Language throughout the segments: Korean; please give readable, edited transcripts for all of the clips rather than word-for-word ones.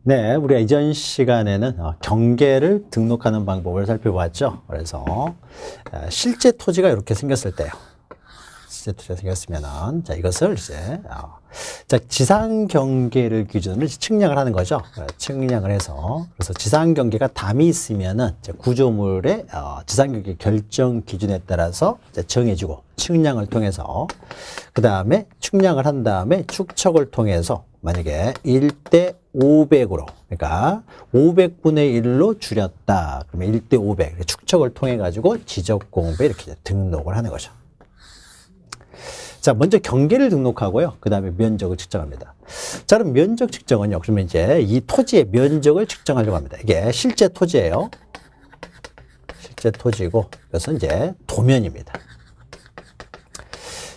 네, 우리가 이전 시간에는 경계를 등록하는 방법을 살펴보았죠. 그래서 실제 토지가 이렇게 생겼을 때요. 실제 토지가 생겼으면은 자 이것을 이제 자 지상 경계를 기준으로 측량을 하는 거죠. 측량을 해서 그래서 지상 경계가 담이 있으면은 이제 구조물의 지상 경계 결정 기준에 따라서 이제 정해지고 측량을 통해서 그 다음에 측량을 한 다음에 축척을 통해서 만약에 1대 500으로 그러니까 500분의 1로 줄였다. 그러면 1대 500 축척을 통해 가지고 지적공부에 이렇게 등록을 하는 거죠. 자, 먼저 경계를 등록하고요. 그 다음에 면적을 측정합니다. 자, 그럼 면적 측정은요. 그러면 이제 이 토지의 면적을 측정하려고 합니다. 이게 실제 토지예요. 실제 토지고 이것은 이제 도면입니다.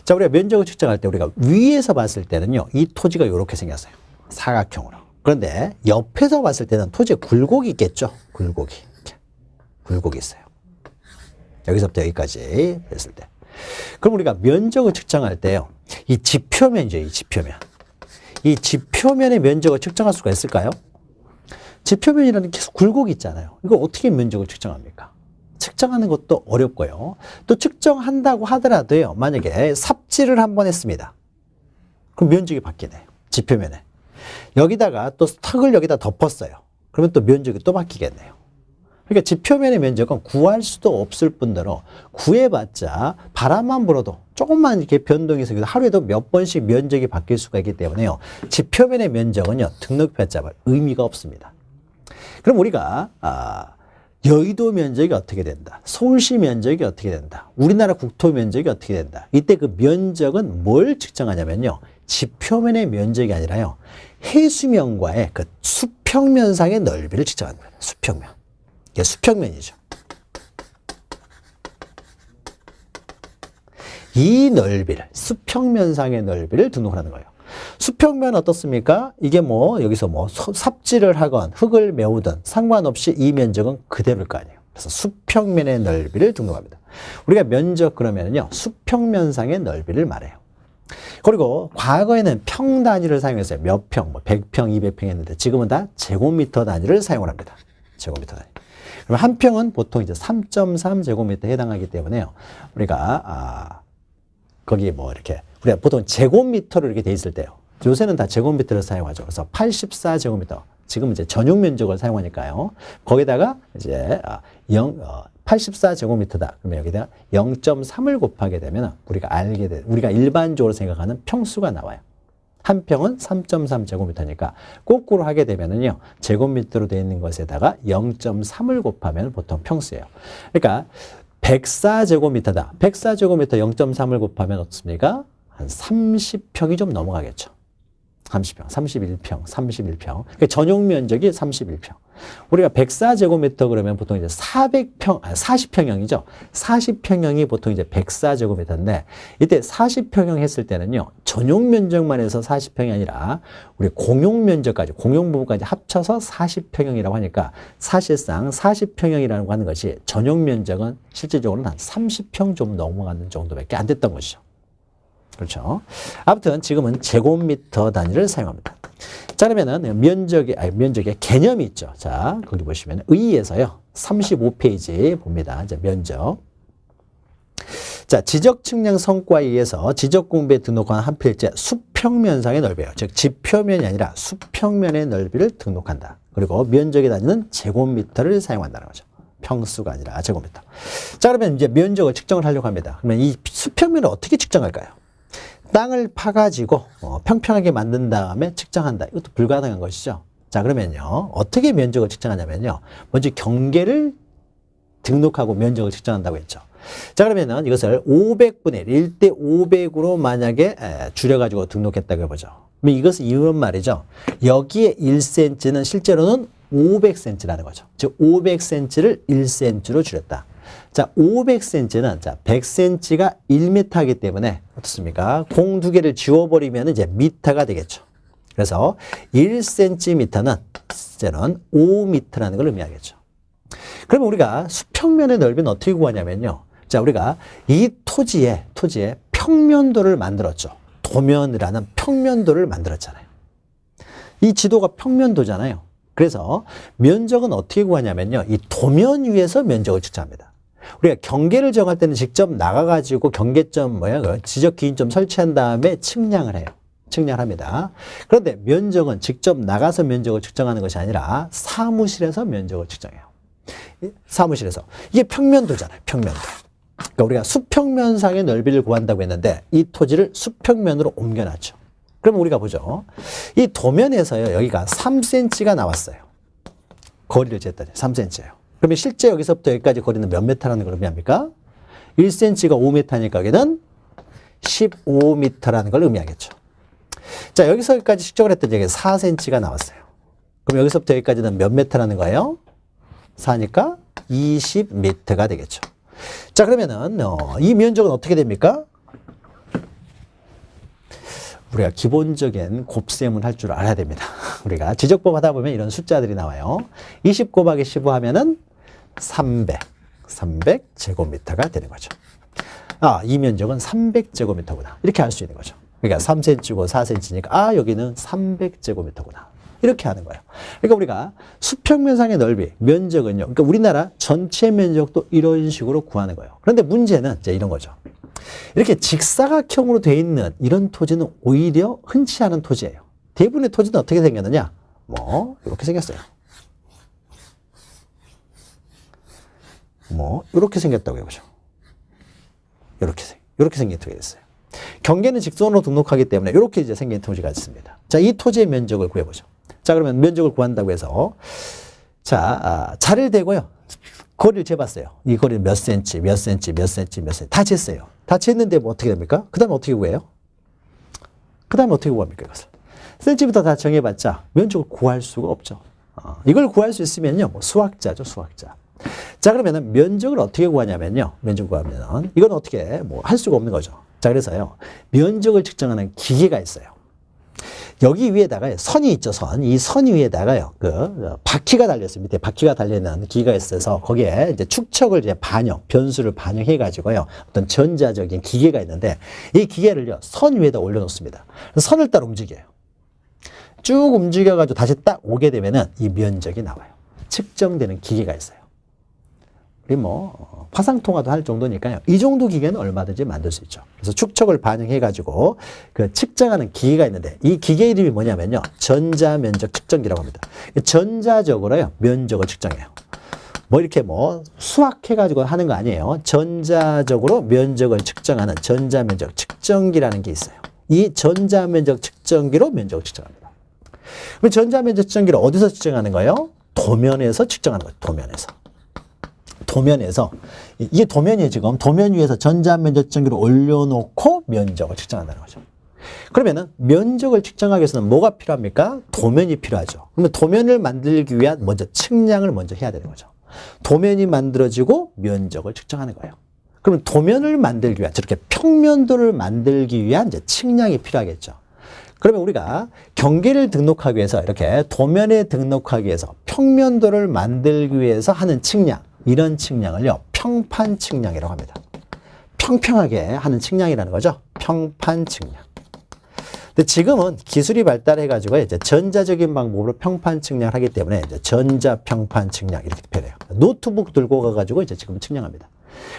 자, 우리가 면적을 측정할 때 우리가 위에서 봤을 때는요. 이 토지가 이렇게 생겼어요. 사각형으로. 그런데 옆에서 봤을 때는 토지에 굴곡이 있겠죠. 굴곡이. 이렇게. 굴곡이 있어요. 여기서부터 여기까지 했을 때. 그럼 우리가 면적을 측정할 때요. 이 지표면이죠. 이 지표면. 이 지표면의 면적을 측정할 수가 있을까요? 지표면이라는 게 계속 굴곡이 있잖아요. 이거 어떻게 면적을 측정합니까? 측정하는 것도 어렵고요. 또 측정한다고 하더라도요. 만약에 삽질을 한번 했습니다. 그럼 면적이 바뀌네요. 지표면에. 여기다가 또 턱을 여기다 덮었어요. 그러면 또 면적이 또 바뀌겠네요. 그러니까 지표면의 면적은 구할 수도 없을 뿐더러 구해봤자 바람만 불어도 조금만 이렇게 변동이 있어서 하루에도 몇 번씩 면적이 바뀔 수가 있기 때문에요. 지표면의 면적은요. 등록표에 잡을 의미가 없습니다. 그럼 우리가 여의도 면적이 어떻게 된다? 서울시 면적이 어떻게 된다? 우리나라 국토 면적이 어떻게 된다? 이때 그 면적은 뭘 측정하냐면요. 지표면의 면적이 아니라요. 해수면과의 그 수평면상의 넓이를 측정합니다. 수평면. 이게 수평면이죠. 이 넓이를, 수평면상의 넓이를 등록하는 거예요. 수평면 어떻습니까? 이게 뭐 여기서 뭐 삽질을 하건 흙을 메우든 상관없이 이 면적은 그대로일 거 아니에요. 그래서 수평면의 넓이를 등록합니다. 우리가 면적 그러면은요. 수평면상의 넓이를 말해요. 그리고 과거에는 평 단위를 사용했어요. 몇 평, 뭐 100평, 200평 했는데 지금은 다 제곱미터 단위를 사용을 합니다. 제곱미터 단위. 그럼 한 평은 보통 이제 3.3 제곱미터에 해당하기 때문에요. 우리가 거기 뭐 이렇게 우리가 보통 제곱미터로 이렇게 돼 있을 때요. 요새는 다 제곱미터를 사용하죠. 그래서 84 제곱미터. 지금 이제 전용 면적을 사용하니까요. 거기다가 이제 84 제곱미터다. 그러면 여기다가 0.3을 곱하게 되면 우리가 일반적으로 생각하는 평수가 나와요. 한 평은 3.3 제곱미터니까 거꾸로 하게 되면은요. 제곱미터로 되어 있는 것에다가 0.3을 곱하면 보통 평수예요. 그러니까 104 제곱미터다. 104 제곱미터 0.3을 곱하면 어떻습니까? 한 30평이 좀 넘어가겠죠. 30평, 31평, 31평. 그러니까 전용 면적이 31평. 우리가 104 제곱미터 그러면 보통 이제 40평형이죠. 40평형이 보통 이제 104 제곱미터인데 이때 40평형 했을 때는요. 전용 면적만 해서 40평이 아니라 우리 공용 면적까지, 공용 부분까지 합쳐서 40평형이라고 하니까 사실상 40평형이라고 하는 것이 전용 면적은 실질적으로는 한 30평 좀 넘어가는 정도밖에 안 됐던 것이죠. 그렇죠. 아무튼 지금은 제곱미터 단위를 사용합니다. 자, 그러면은 면적의 개념이 있죠. 자, 거기 보시면 의의에서요. 35페이지 봅니다. 이제 면적. 자, 지적 측량 성과에 의해서 지적 공부에 등록한 한 필지의 수평면상의 넓이에요. 즉 지표면이 아니라 수평면의 넓이를 등록한다. 그리고 면적의 단위는 제곱미터를 사용한다는 거죠. 평수가 아니라 제곱미터. 자, 그러면 이제 면적을 측정을 하려고 합니다. 그러면 이 수평면을 어떻게 측정할까요? 땅을 파가지고 평평하게 만든 다음에 측정한다. 이것도 불가능한 것이죠. 자, 그러면요. 어떻게 면적을 측정하냐면요. 먼저 경계를 등록하고 면적을 측정한다고 했죠. 자, 그러면은 이것을 500분의 1대 500으로 만약에 줄여가지고 등록했다고 해보죠. 그럼 이것은 이런 말이죠. 여기에 1cm는 실제로는 500cm라는 거죠. 즉 500cm를 1cm로 줄였다. 자, 500cm는 자 100cm가 1m이기 때문에 어떻습니까? 공 두 개를 지워버리면 이제 미터가 되겠죠. 그래서 1cm는 실제는 5m라는 걸 의미하겠죠. 그러면 우리가 수평면의 넓이는 어떻게 구하냐면요. 자, 우리가 이 토지의 평면도를 만들었죠. 도면이라는 평면도를 만들었잖아요. 이 지도가 평면도잖아요. 그래서 면적은 어떻게 구하냐면요. 이 도면 위에서 면적을 측정합니다. 우리가 경계를 정할 때는 직접 나가가지고 경계점 지적 기준점 설치한 다음에 측량을 해요. 측량합니다. 그런데 면적은 직접 나가서 면적을 측정하는 것이 아니라 사무실에서 면적을 측정해요. 사무실에서. 이게 평면도잖아요. 평면도. 그러니까 우리가 수평면상의 넓이를 구한다고 했는데 이 토지를 수평면으로 옮겨놨죠. 그럼 우리가 보죠. 이 도면에서요. 여기가 3cm가 나왔어요. 거리를 쟀더니 3cm예요. 그러면 실제 여기서부터 여기까지 거리는 몇 미터라는 걸 의미합니까? 1cm가 5m니까 여기는 15m라는 걸 의미하겠죠. 자, 여기서 여기까지 측정을 했더니 여기 4cm가 나왔어요. 그럼 여기서부터 여기까지는 몇 미터라는 거예요? 4니까 20m가 되겠죠. 자, 그러면은 이 면적은 어떻게 됩니까? 우리가 기본적인 곱셈을 할 줄 알아야 됩니다. 우리가 지적법 하다 보면 이런 숫자들이 나와요. 20 곱하기 15 하면은 300제곱미터가 되는 거죠. 아, 이 면적은 300제곱미터구나. 이렇게 할 수 있는 거죠. 그러니까 3cm고 4cm니까 여기는 300제곱미터구나. 이렇게 하는 거예요. 그러니까 우리가 수평면상의 넓이, 면적은요. 그러니까 우리나라 전체 면적도 이런 식으로 구하는 거예요. 그런데 문제는 이제 이런 거죠. 이렇게 직사각형으로 되어 있는 이런 토지는 오히려 흔치 않은 토지예요. 대부분의 토지는 어떻게 생겼느냐? 이렇게 생겼어요. 이렇게 생겼다고 해보죠. 이렇게 생긴 토지가 있어요. 경계는 직선으로 등록하기 때문에 이렇게 이제 생긴 토지가 있습니다. 자, 이 토지의 면적을 구해보죠. 자, 그러면 면적을 구한다고 해서 자를 대고요. 거리를 재봤어요. 이 거리는 몇 cm, 몇 cm, 몇 cm, 몇 cm 다 쟀어요. 다 쟀는데 뭐 어떻게 됩니까? 그 다음에 어떻게 구해요? 그 다음에 어떻게 구합니까? 이것을 센티미터 다 정해봤자 면적을 구할 수가 없죠. 이걸 구할 수 있으면요, 수학자죠, 수학자. 자, 그러면은 면적을 어떻게 구하냐면요, 면적 구하면 이건 어떻게 할 수가 없는 거죠. 자, 그래서요, 면적을 측정하는 기계가 있어요. 여기 위에다가 선이 있죠, 선. 이 선 위에다가요, 바퀴가 달렸어요. 밑에 바퀴가 달려있는 기계가 있어서 거기에 이제 축척을 이제 변수를 반영해가지고요, 어떤 전자적인 기계가 있는데 이 기계를요, 선 위에다 올려놓습니다. 선을 따라 움직여요. 쭉 움직여가지고 다시 딱 오게 되면은 이 면적이 나와요. 측정되는 기계가 있어요. 우리 화상통화도 할 정도니까요. 이 정도 기계는 얼마든지 만들 수 있죠. 그래서 축척을 반영해가지고 측정하는 기계가 있는데 이 기계 이름이 뭐냐면요. 전자면적 측정기라고 합니다. 전자적으로요. 면적을 측정해요. 이렇게 수학해가지고 하는 거 아니에요. 전자적으로 면적을 측정하는 전자면적 측정기라는 게 있어요. 이 전자면적 측정기로 면적을 측정합니다. 그럼 전자면적 측정기를 어디서 측정하는 거예요? 도면에서 측정하는 거예요. 도면에서 이게 도면이에요. 지금 도면 위에서 전자면적 측정기를 올려놓고 면적을 측정한다는 거죠. 그러면은 면적을 측정하기 위해서는 뭐가 필요합니까? 도면이 필요하죠. 그러면 도면을 만들기 위한 먼저 측량을 먼저 해야 되는 거죠. 도면이 만들어지고 면적을 측정하는 거예요. 그러면 도면을 만들기 위한, 저렇게 평면도를 만들기 위한 이제 측량이 필요하겠죠. 그러면 우리가 경계를 등록하기 위해서 이렇게 도면에 등록하기 위해서 평면도를 만들기 위해서 하는 측량, 이런 측량을요, 평판 측량이라고 합니다. 평평하게 하는 측량이라는 거죠. 평판 측량. 근데 지금은 기술이 발달해가지고 이제 전자적인 방법으로 평판 측량을 하기 때문에 이제 전자평판 측량 이렇게 표현해요. 노트북 들고 가가지고 이제 지금 측량합니다.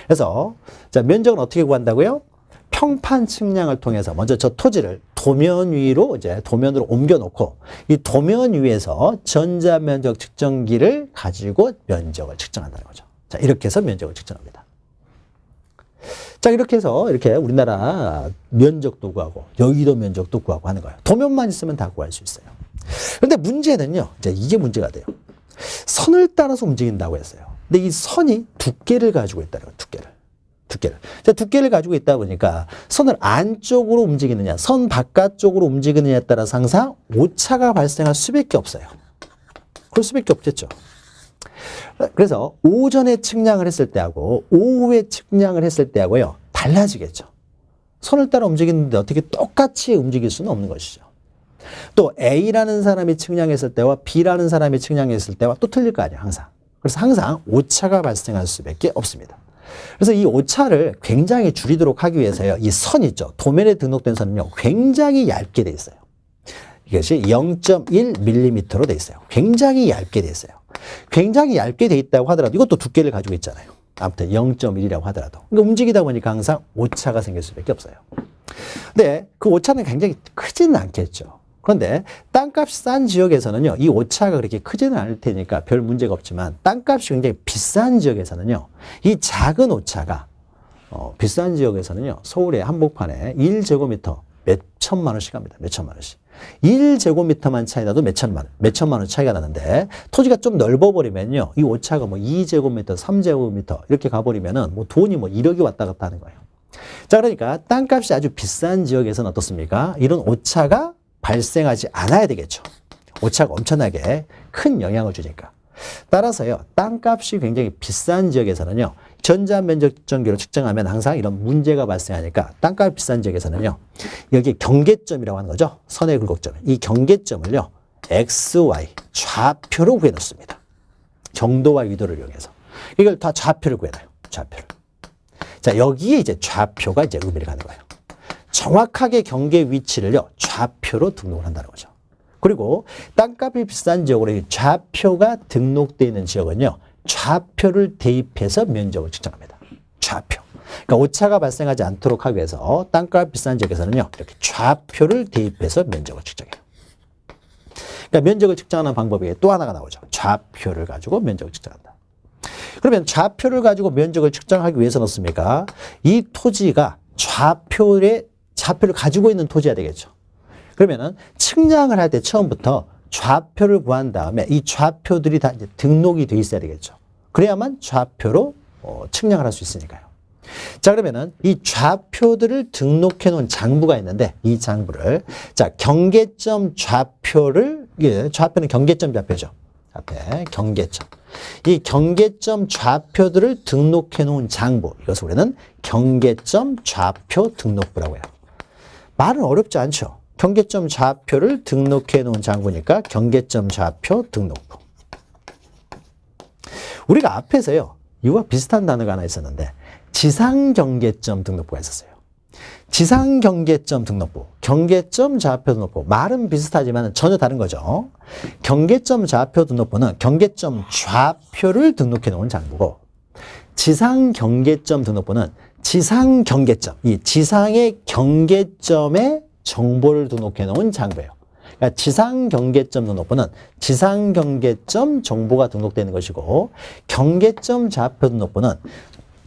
그래서 자, 면적은 어떻게 구한다고요? 평판 측량을 통해서 먼저 저 토지를 도면 위로 이제 도면으로 옮겨놓고 이 도면 위에서 전자면적 측정기를 가지고 면적을 측정한다는 거죠. 자, 이렇게 해서 면적을 측정합니다. 자, 이렇게 해서 이렇게 우리나라 면적도 구하고 여의도 면적도 구하고 하는 거예요. 도면만 있으면 다 구할 수 있어요. 그런데 문제는요, 이제 이게 문제가 돼요. 선을 따라서 움직인다고 했어요. 근데 이 선이 두께를 가지고 있다는 거예요. 두께를 가지고 있다 보니까 선을 안쪽으로 움직이느냐, 선 바깥쪽으로 움직이느냐에 따라서 항상 오차가 발생할 수밖에 없어요. 그럴 수밖에 없겠죠. 그래서 오전에 측량을 했을 때하고 오후에 측량을 했을 때하고요, 달라지겠죠. 선을 따라 움직이는데 어떻게 똑같이 움직일 수는 없는 것이죠. 또 A라는 사람이 측량했을 때와 B라는 사람이 측량했을 때와 또 틀릴 거 아니에요, 항상. 그래서 항상 오차가 발생할 수밖에 없습니다. 그래서 이 오차를 굉장히 줄이도록 하기 위해서요, 이 선 있죠. 도면에 등록된 선은요, 굉장히 얇게 돼 있어요. 이것이 0.1mm로 돼 있어요. 굉장히 얇게 돼 있어요. 굉장히 얇게 돼 있다고 하더라도 이것도 두께를 가지고 있잖아요. 아무튼 0.1이라고 하더라도. 그러니까 움직이다 보니까 항상 오차가 생길 수밖에 없어요. 근데 그 오차는 굉장히 크지는 않겠죠. 그런데 땅값이 싼 지역에서는요, 이 오차가 그렇게 크지는 않을 테니까 별 문제가 없지만 땅값이 굉장히 비싼 지역에서는요, 이 작은 오차가 비싼 지역에서는요, 서울의 한복판에 1제곱미터 몇 천만 원씩 합니다. 몇 천만 원씩. 1제곱미터만 차이 나도 몇 천만 원 차이가 나는데 토지가 좀 넓어버리면요, 이 오차가 뭐 2제곱미터, 3제곱미터 이렇게 가버리면은 뭐 돈이 뭐 1억이 왔다 갔다 하는 거예요. 자, 그러니까 땅값이 아주 비싼 지역에서는 어떻습니까? 이런 오차가 발생하지 않아야 되겠죠. 오차가 엄청나게 큰 영향을 주니까. 따라서요, 땅값이 굉장히 비싼 지역에서는요, 전자면적 측정기로 측정하면 항상 이런 문제가 발생하니까 땅값이 비싼 지역에서는요, 여기 경계점이라고 하는 거죠. 선의 굴곡점. 이 경계점을요, XY 좌표로 구해 놓습니다. 경도와 위도를 이용해서. 이걸 다 좌표를 구해놔요. 좌표를. 자, 여기에 이제 좌표가 이제 의미를 가는 거예요. 정확하게 경계 위치를요, 좌표로 등록을 한다는 거죠. 그리고 땅값이 비싼 지역으로 좌표가 등록되어 있는 지역은요, 좌표를 대입해서 면적을 측정합니다. 좌표. 그러니까 오차가 발생하지 않도록 하기 위해서 땅값 비싼 지역에서는요, 이렇게 좌표를 대입해서 면적을 측정해요. 그러니까 면적을 측정하는 방법이 또 하나가 나오죠. 좌표를 가지고 면적을 측정한다. 그러면 좌표를 가지고 면적을 측정하기 위해서는 어떻습니까? 이 토지가 좌표를 가지고 있는 토지가 되겠죠. 그러면은 측량을 할 때 처음부터 좌표를 구한 다음에 이 좌표들이 다 이제 등록이 돼 있어야 되겠죠. 그래야만 좌표로 측량을 할 수 있으니까요. 자, 그러면은 이 좌표들을 등록해 놓은 장부가 있는데 이 장부를, 자, 경계점 좌표를, 좌표는 경계점 좌표죠. 앞에 경계점. 이 경계점 좌표들을 등록해 놓은 장부, 이것을 우리는 경계점 좌표 등록부라고 해요. 말은 어렵지 않죠. 경계점 좌표를 등록해 놓은 장부니까 경계점 좌표 등록부. 우리가 앞에서요, 이와 비슷한 단어가 하나 있었는데 지상경계점 등록부가 있었어요. 지상경계점 등록부, 경계점 좌표 등록부. 말은 비슷하지만 전혀 다른 거죠. 경계점 좌표 등록부는 경계점 좌표를 등록해 놓은 장부고, 지상경계점 등록부는 지상경계점, 이 지상의 경계점에 정보를 등록해 놓은 장부예요. 그러니까 지상경계점 등록부는 지상경계점 정보가 등록되는 것이고, 경계점 좌표 등록부는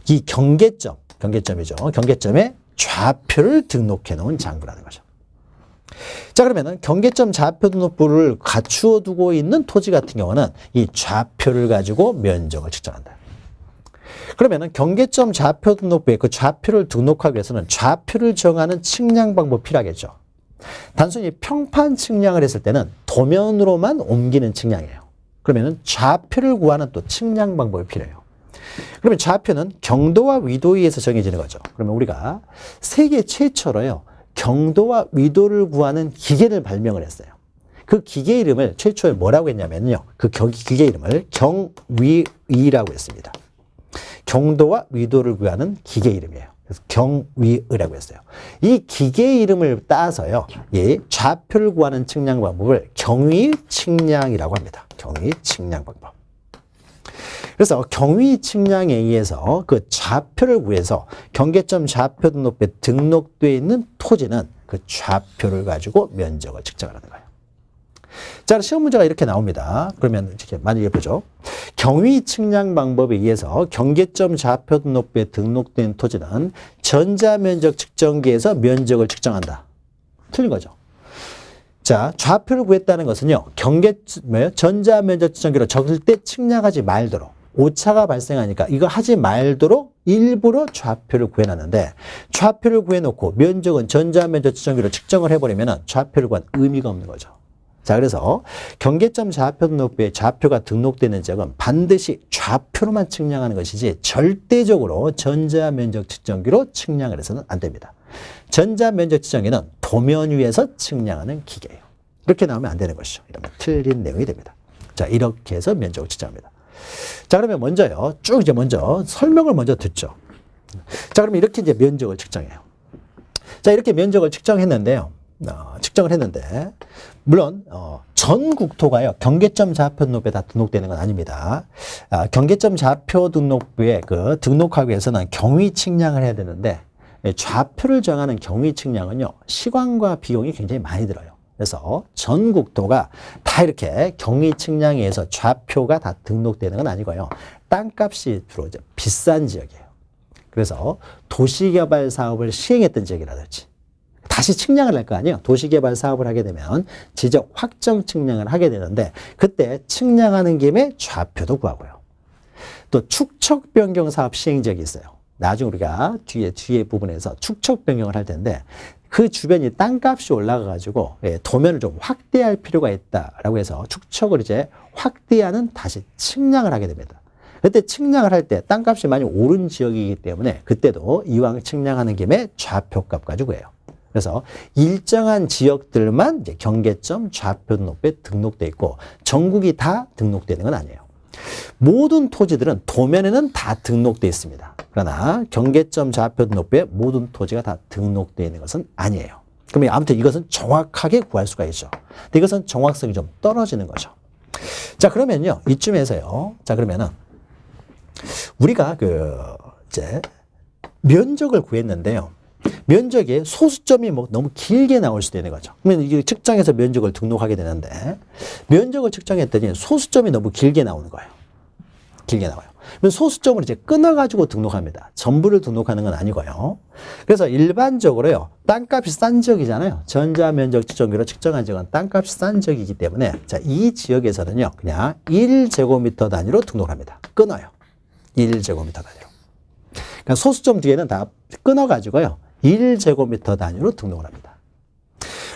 이 경계점이죠. 경계점에 좌표를 등록해 놓은 장부라는 거죠. 자, 그러면은 경계점 좌표 등록부를 갖추어 두고 있는 토지 같은 경우는 이 좌표를 가지고 면적을 측정한다. 그러면은 경계점 좌표 등록부에 그 좌표를 등록하기 위해서는 좌표를 정하는 측량 방법이 필요하겠죠. 단순히 평판 측량을 했을 때는 도면으로만 옮기는 측량이에요. 그러면은 좌표를 구하는 또 측량 방법이 필요해요. 그러면 좌표는 경도와 위도에 의해서 정해지는 거죠. 그러면 우리가 세계 최초로요, 경도와 위도를 구하는 기계를 발명을 했어요. 그 기계 이름을 최초에 뭐라고 했냐면요, 그 기계 이름을 경위의라고 했습니다. 경도와 위도를 구하는 기계 이름이에요. 그래서 경위의라고 했어요. 이 기계 이름을 따서요, 이 좌표를 구하는 측량 방법을 경위 측량이라고 합니다. 경위 측량 방법. 그래서 경위 측량에 의해서 그 좌표를 구해서 경계점 좌표 등록부에 등록되어 있는 토지는 그 좌표를 가지고 면적을 측정하는 거예요. 자, 시험 문제가 이렇게 나옵니다. 그러면 이렇게 만약에 보죠. 경위 측량 방법에 의해서 경계점 좌표 등록부에 등록된 토지는 전자면적 측정기에서 면적을 측정한다. 틀린 거죠. 자, 좌표를 구했다는 것은요, 전자면적 측정기로 절대 측량하지 말도록, 오차가 발생하니까 이거 하지 말도록 일부러 좌표를 구해놨는데, 좌표를 구해놓고 면적은 전자면적 측정기로 측정을 해버리면 좌표를 구한 의미가 없는 거죠. 자, 그래서 경계점 좌표 등록부에 좌표가 등록되는 지역은 반드시 좌표로만 측량하는 것이지 절대적으로 전자면적 측정기로 측량을 해서는 안 됩니다. 전자면적 측정기는 도면 위에서 측량하는 기계예요. 이렇게 나오면 안 되는 것이죠. 이러면 틀린 내용이 됩니다. 자, 이렇게 해서 면적을 측정합니다. 자, 그러면 먼저요, 쭉 이제 먼저 설명을 먼저 듣죠. 자, 그러면 이렇게 이제 면적을 측정해요. 자, 이렇게 면적을 측정했는데요. 측정을 했는데 물론 전 국토가요 경계점 좌표 등록부에 다 등록되는 건 아닙니다. 경계점 좌표 등록부에 그 등록하기 위해서는 경위 측량을 해야 되는데 좌표를 정하는 경위 측량은요 시간과 비용이 굉장히 많이 들어요. 그래서 전 국토가 다 이렇게 경위 측량에 의해서 좌표가 다 등록되는 건 아니고요. 땅값이 주로 이제 비싼 지역이에요. 그래서 도시개발 사업을 시행했던 지역이라든지 다시 측량을 할 거 아니에요. 도시개발 사업을 하게 되면 지적 확정 측량을 하게 되는데 그때 측량하는 김에 좌표도 구하고요. 또 축척 변경 사업 시행 지역이 있어요. 나중에 우리가 뒤에 부분에서 축척 변경을 할 텐데 그 주변이 땅값이 올라가가지고 도면을 좀 확대할 필요가 있다라고 해서 축척을 이제 확대하는 다시 측량을 하게 됩니다. 그때 측량을 할 때 땅값이 많이 오른 지역이기 때문에 그때도 이왕 측량하는 김에 좌표값 가지고 해요. 그래서 일정한 지역들만 이제 경계점 좌표 등록부에 등록돼 있고 전국이 다 등록되는 건 아니에요. 모든 토지들은 도면에는 다 등록돼 있습니다. 그러나 경계점 좌표 등록부에 모든 토지가 다 등록되어 있는 것은 아니에요. 그러면 아무튼 이것은 정확하게 구할 수가 있죠. 근데 이것은 정확성이 좀 떨어지는 거죠. 자, 그러면요. 이쯤에서요. 자, 그러면은 우리가 이제 면적을 구했는데요. 면적에 소수점이 뭐 너무 길게 나올 수도 있는 거죠. 그러면 이게 측정해서 면적을 등록하게 되는데 면적을 측정했더니 소수점이 너무 길게 나오는 거예요. 길게 나와요. 그럼 소수점을 이제 끊어가지고 등록합니다. 전부를 등록하는 건 아니고요. 그래서 일반적으로요. 땅값이 싼 지역이잖아요. 전자면적 측정기로 측정한 지역은 땅값이 싼 지역이기 때문에 자, 이 지역에서는요. 그냥 1제곱미터 단위로 등록합니다. 끊어요. 1제곱미터 단위로. 그러니까 소수점 뒤에는 다 끊어가지고요. 1제곱미터 단위로 등록을 합니다.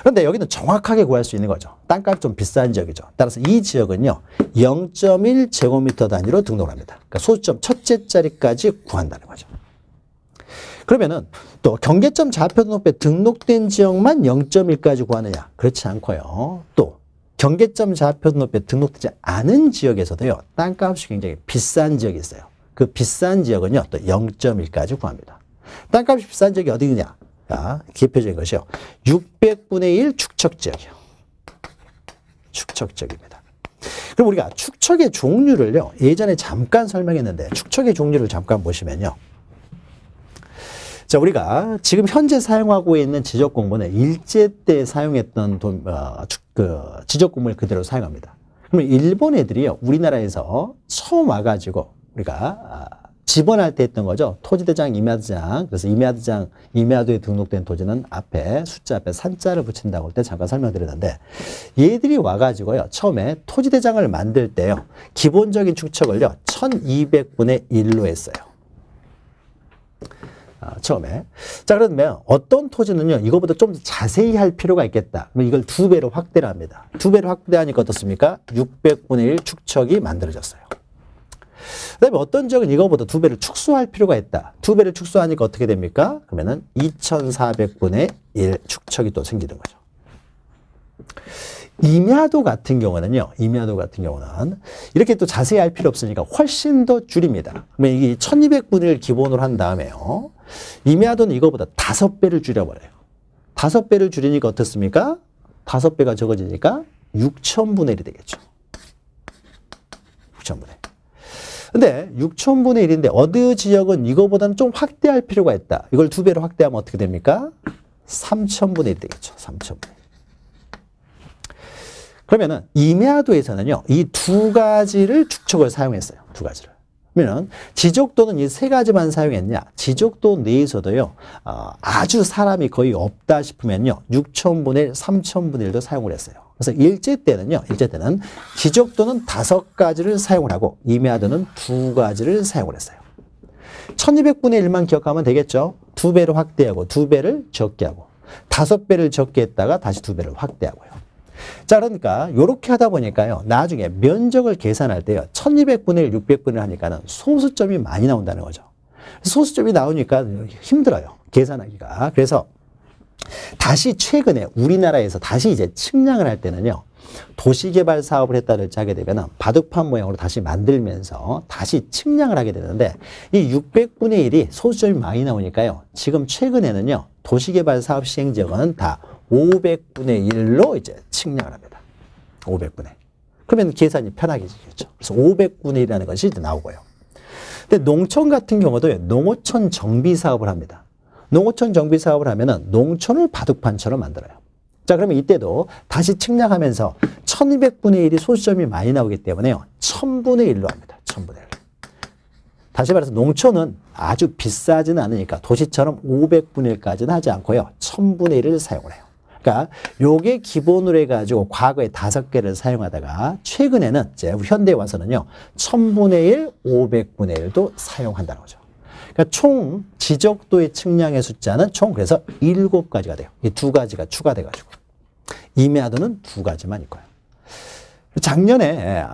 그런데 여기는 정확하게 구할 수 있는 거죠. 땅값이 좀 비싼 지역이죠. 따라서 이 지역은요. 0.1제곱미터 단위로 등록을 합니다. 그러니까 소수점 첫째 자리까지 구한다는 거죠. 그러면은 또 경계점 좌표 등록부에 등록된 지역만 0.1까지 구하느냐? 그렇지 않고요. 또 경계점 좌표 등록부에 등록되지 않은 지역에서도요. 땅값이 굉장히 비싼 지역이 있어요. 그 비싼 지역은요. 또 0.1까지 구합니다. 땅값이 비싼 지역이 어디냐? 자, 대표적인 것이요. 600분의 1 축척지역이요. 축척지역입니다. 그럼 우리가 축척의 종류를요. 예전에 잠깐 설명했는데 축척의 종류를 잠깐 보시면요. 자, 우리가 지금 현재 사용하고 있는 지적공무는 일제 때 사용했던 지적공무를 그대로 사용합니다. 그러면 일본 애들이요. 우리나라에서 처음 와가지고 우리가 집원할 때 했던 거죠. 토지대장, 임야도장. 그래서 임야도에 등록된 토지는 앞에 숫자 앞에 산자를 붙인다고 할 때 잠깐 설명드렸는데 얘들이 와가지고요. 처음에 토지대장을 만들 때요. 기본적인 축척을요. 1200분의 1로 했어요. 처음에. 자, 그러면 어떤 토지는요. 이거보다 좀 자세히 할 필요가 있겠다. 그럼 이걸 2배로 확대를 합니다. 2배로 확대하니까 어떻습니까? 600분의 1 축척이 만들어졌어요. 그 다음에 어떤 지역은 이거보다 2배를 축소할 필요가 있다. 2배를 축소하니까 어떻게 됩니까? 그러면은 2400분의 1 축척이 또 생기는 거죠. 임야도 같은 경우는요. 임야도 같은 경우는 이렇게 또 자세히 할 필요 없으니까 훨씬 더 줄입니다. 그러면 이게 1200분의 1 기본으로 한 다음에요. 임야도는 이거보다 5배를 줄여버려요. 5배를 줄이니까 어떻습니까? 5배가 적어지니까 6000분의 1이 되겠죠. 6000분의 1. 근데 6000분의 1인데 어느 지역은 이거보다는 좀 확대할 필요가 있다. 이걸 2배로 확대하면 어떻게 됩니까? 3000분의 1 되겠죠. 3000분의 1. 그러면은 임야도에서는요. 이 두 가지를 축척을 사용했어요. 두 가지를. 그러면 지적도는 이 세 가지만 사용했냐? 지적도 내에서도요. 아주 사람이 거의 없다 싶으면요. 6000분의 1, 3000분의 1도 사용을 했어요. 그래서 일제 때는 지적도는 5가지를 사용을 하고 임야도는 2가지를 사용을 했어요. 1200분의 1만 기억하면 되겠죠. 2배로 확대하고 2배를 적게 하고 5배를 적게 했다가 다시 2배를 확대하고요. 자, 그러니까 이렇게 하다 보니까요. 나중에 면적을 계산할 때요. 1200분의 1, 600분의 1 하니까는 소수점이 많이 나온다는 거죠. 소수점이 나오니까 힘들어요. 계산하기가. 그래서 다시 최근에 우리나라에서 다시 이제 측량을 할 때는요. 도시개발 사업을 했다를 하게 되면 바둑판 모양으로 다시 만들면서 다시 측량을 하게 되는데 이 600분의 1이 소수점이 많이 나오니까요. 지금 최근에는요. 도시개발 사업 시행 지역은 다 500분의 1로 이제 측량을 합니다. 500분의 1. 그러면 계산이 편하겠죠. 그래서 500분의 1이라는 것이 이제 나오고요. 근데 농촌 같은 경우도 농어촌 정비 사업을 합니다. 농어촌 정비 사업을 하면은 농촌을 바둑판처럼 만들어요. 자, 그러면 이때도 다시 측량하면서 1200분의 1이 소수점이 많이 나오기 때문에요. 1000분의 1로 합니다. 1000분의 1. 다시 말해서 농촌은 아주 비싸지는 않으니까 도시처럼 500분의 1까지는 하지 않고요. 1000분의 1을 사용을 해요. 그러니까 요게 기본으로 해가지고 과거에 5개를 사용하다가 최근에는 이제 현대에 와서는요. 1000분의 1, 500분의 1도 사용한다는 거죠. 그러니까 총 지적도의 측량의 숫자는 총 그래서 7가지가 돼요. 이 2가지가 추가돼가지고. 임야도는 2가지만 있고요. 작년에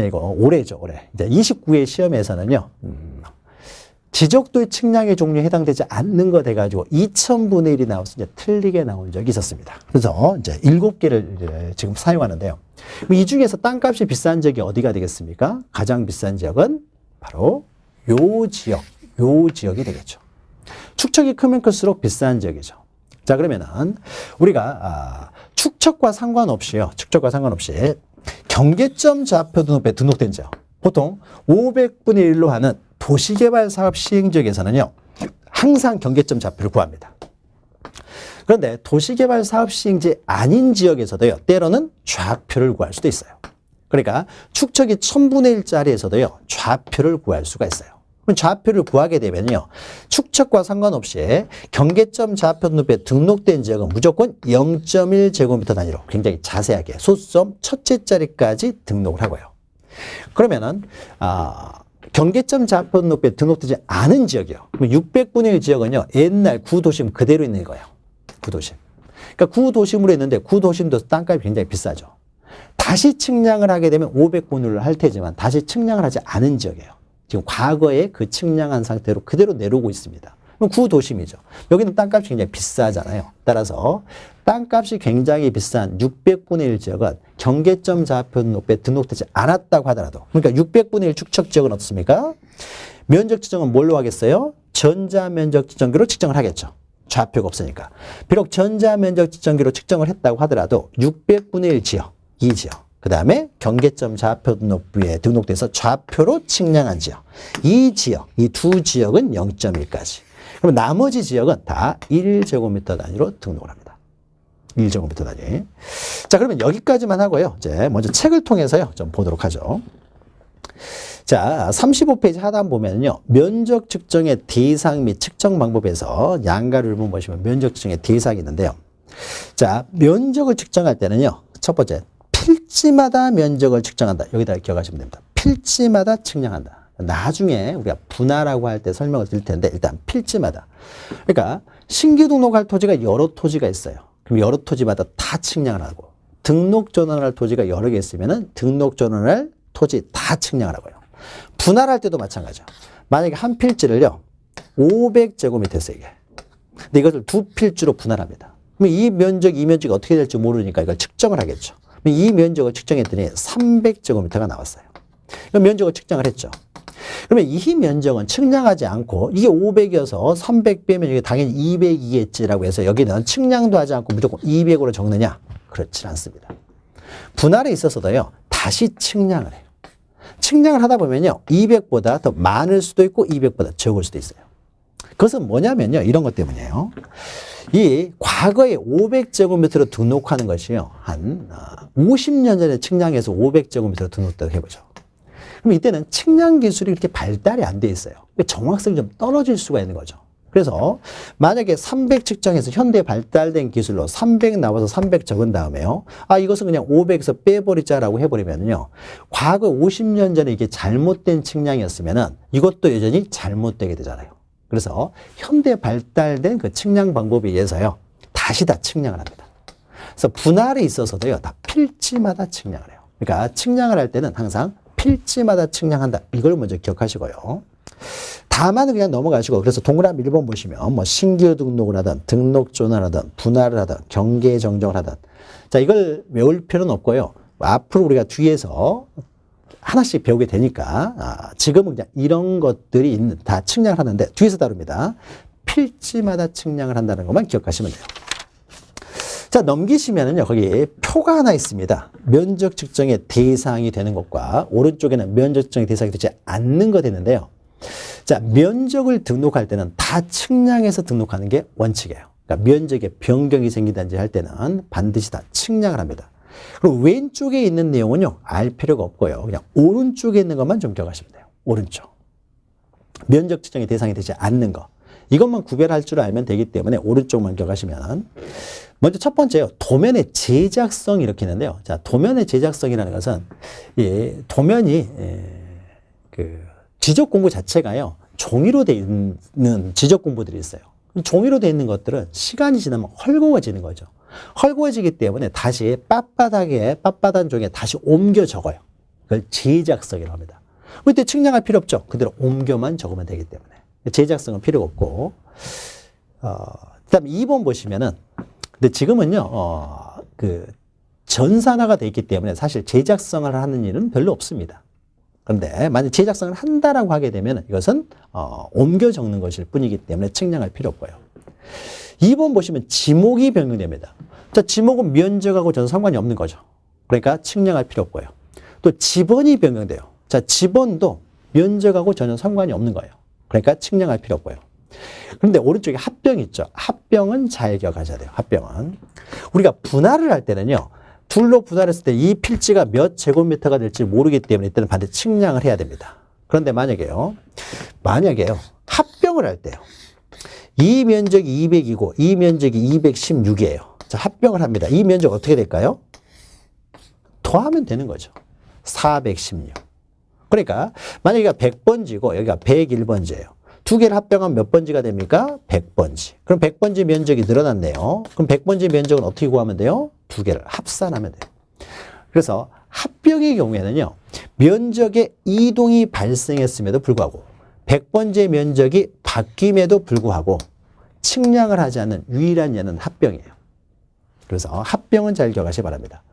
이거 올해죠, 올해. 이제 29회 시험에서는요, 지적도의 측량의 종류에 해당되지 않는 거 돼가지고 2000분의 1이 나와서 이제 틀리게 나온 적이 있었습니다. 그래서 이제 7개를 지금 사용하는데요. 이 중에서 땅값이 비싼 지역이 어디가 되겠습니까? 가장 비싼 지역은 바로 요 지역이 되겠죠. 축척이 크면 클수록 비싼 지역이죠. 자, 그러면은 우리가 축척과 상관없이 경계점 좌표 등록부에 등록된 지역, 보통 500분의 1로 하는 도시개발 사업 시행 지역에서는요, 항상 경계점 좌표를 구합니다. 그런데 도시개발 사업 시행지 아닌 지역에서도요, 때로는 좌표를 구할 수도 있어요. 그러니까 축척이 1000분의 1짜리에서도요, 좌표를 구할 수가 있어요. 그럼 좌표를 구하게 되면요, 축척과 상관없이 경계점 좌표 등록부에 등록된 지역은 무조건 0.1제곱미터 단위로 굉장히 자세하게 소수점 첫째 자리까지 등록을 하고요. 그러면은 경계점 좌표 등록부에 등록되지 않은 지역이요. 그럼 600분의 1 지역은요, 옛날 구도심 그대로 있는 거예요. 구도심. 그러니까 구도심으로 있는데 구도심도 땅값이 굉장히 비싸죠. 다시 측량을 하게 되면 500분의 1을 할 테지만 다시 측량을 하지 않은 지역이에요. 지금 과거에 그 측량한 상태로 그대로 내려오고 있습니다. 그럼 구도심이죠. 여기는 땅값이 굉장히 비싸잖아요. 따라서 땅값이 굉장히 비싼 600분의 1 지역은 경계점 좌표 등록부에 등록되지 않았다고 하더라도, 그러니까 600분의 1 축척 지역은 어떻습니까? 면적 지정은 뭘로 하겠어요? 전자면적 지정기로 측정을 하겠죠. 좌표가 없으니까. 비록 전자면적 지정기로 측정을 했다고 하더라도 600분의 1 지역, 이 지역, 그 다음에 경계점 좌표 등록부에 등록돼서 좌표로 측량한 지역, 이 지역, 이 2지역은 0.1까지. 그럼 나머지 지역은 다 1제곱미터 단위로 등록을 합니다. 1제곱미터 단위. 자, 그러면 여기까지만 하고요. 이제 먼저 책을 통해서요, 좀 보도록 하죠. 자, 35페이지 하단 보면요, 면적 측정의 대상 및 측정 방법에서 양가를 보시면 면적 측정의 대상이 있는데요. 자, 면적을 측정할 때는요, 첫 번째, 필지마다 면적을 측정한다. 여기다 기억하시면 됩니다. 필지마다 측량한다. 나중에 우리가 분할하고 할 때 설명을 드릴 텐데, 일단 필지마다. 그러니까 신규 등록할 토지가 여러 토지가 있어요. 그럼 여러 토지마다 다 측량을 하고, 등록 전환할 토지가 여러 개 있으면은 등록 전환할 토지 다 측량을 하고요. 분할할 때도 마찬가지죠. 만약에 한 필지를요, 500제곱미터 했어요, 이게. 근데 이것을 2필지로 분할합니다. 그럼 이 면적이 어떻게 될지 모르니까 이걸 측정을 하겠죠. 이 면적을 측정했더니 300제곱미터가 나왔어요. 그럼 면적을 측정을 했죠. 그러면 이 면적은 측량하지 않고 이게 500이어서 300 빼면 이게 당연히 200이겠지라고 해서 여기는 측량도 하지 않고 무조건 200으로 적느냐? 그렇지 않습니다. 분할에 있어서도요, 다시 측량을 해요. 측량을 하다 보면요, 200보다 더 많을 수도 있고 200보다 적을 수도 있어요. 그것은 뭐냐면요, 이런 것 때문이에요. 이 과거에 500제곱미터로 등록하는 것이요, 한 50년 전에 측량해서 500제곱미터로 등록했다고 해보죠. 그럼 이때는 측량 기술이 그렇게 발달이 안 돼 있어요. 정확성이 좀 떨어질 수가 있는 거죠. 그래서 만약에 300 측정해서 현대 발달된 기술로 300 나와서 300 적은 다음에요, 이것은 그냥 500에서 빼버리자라고 해버리면요, 과거 50년 전에 이게 잘못된 측량이었으면은 이것도 여전히 잘못되게 되잖아요. 그래서 현대 발달된 그 측량 방법에 의해서요, 다시 다 측량을 합니다. 그래서 분할에 있어서도요, 다 필지마다 측량을 해요. 그러니까 측량을 할 때는 항상 필지마다 측량한다. 이걸 먼저 기억하시고요. 다만 그냥 넘어가시고, 그래서 동그라미 1번 보시면 뭐 신규 등록을 하든 등록 전환을 하든 분할을 하든 경계 정정을 하든, 자, 이걸 외울 필요는 없고요. 앞으로 우리가 뒤에서 하나씩 배우게 되니까 지금은 그냥 이런 것들이 다 측량을 하는데 뒤에서 다룹니다. 필지마다 측량을 한다는 것만 기억하시면 돼요. 자, 자, 넘기시면은요, 거기 표가 하나 있습니다. 면적 측정의 대상이 되는 것과 오른쪽에는 면적 측정의 대상이 되지 않는 거 되는데요. 자, 면적을 등록할 때는 다 측량해서 등록하는 게 원칙이에요. 그러니까 면적에 변경이 생기든지 할 때는 반드시 다 측량을 합니다. 그리고 왼쪽에 있는 내용은요, 알 필요가 없고요. 그냥 오른쪽에 있는 것만 좀 기억하시면 돼요. 오른쪽. 면적 측정의 대상이 되지 않는 거. 이것만 구별할 줄 알면 되기 때문에 오른쪽만 기억하시면. 먼저 첫 번째요. 도면의 제작성 이렇게 있는데요. 자, 도면의 제작성이라는 것은 도면이 지적 공부 자체가요. 종이로 되어 있는 지적 공부들이 있어요. 종이로 되어 있는 것들은 시간이 지나면 헐거워지는 거죠. 헐거워지기 때문에 다시 빳빳한 종이에 다시 옮겨 적어요. 그걸 제작성이라고 합니다. 그때 측량할 필요 없죠. 그대로 옮겨만 적으면 되기 때문에. 제작성은 필요가 없고. 그 다음에 2번 보시면은, 근데 지금은요, 전산화가 되어 있기 때문에 사실 제작성을 하는 일은 별로 없습니다. 그런데 만약 제작성을 한다라고 하게 되면 이것은 옮겨 적는 것일 뿐이기 때문에 측량할 필요 없고요. 2번 보시면 지목이 변경됩니다. 자, 지목은 면적하고 전혀 상관이 없는 거죠. 그러니까 측량할 필요 없고요. 또 지번이 변경돼요. 자, 지번도 면적하고 전혀 상관이 없는 거예요. 그러니까 측량할 필요 없고요. 그런데 오른쪽에 합병 있죠. 합병은 잘 기억하셔야 돼요. 합병은. 우리가 분할을 할 때는요. 둘로 분할했을 때 이 필지가 몇 제곱미터가 될지 모르기 때문에 이때는 반드시 측량을 해야 됩니다. 그런데 만약에요. 합병을 할 때요. 이 면적이 200이고 이 면적이 216이에요. 자, 합병을 합니다. 이 면적 어떻게 될까요? 더하면 되는 거죠. 416. 그러니까 만약에 여기가 100번지고 여기가 101번지예요. 두 개를 합병하면 몇 번지가 됩니까? 100번지. 그럼 100번지 면적이 늘어났네요. 그럼 100번지 면적은 어떻게 구하면 돼요? 두 개를 합산하면 돼요. 그래서 합병의 경우에는요. 면적의 이동이 발생했음에도 불구하고 100번지의 면적이 바뀜에도 불구하고 측량을 하지 않는 유일한 예는 합병이에요. 그래서 합병은 잘 기억하시기 바랍니다.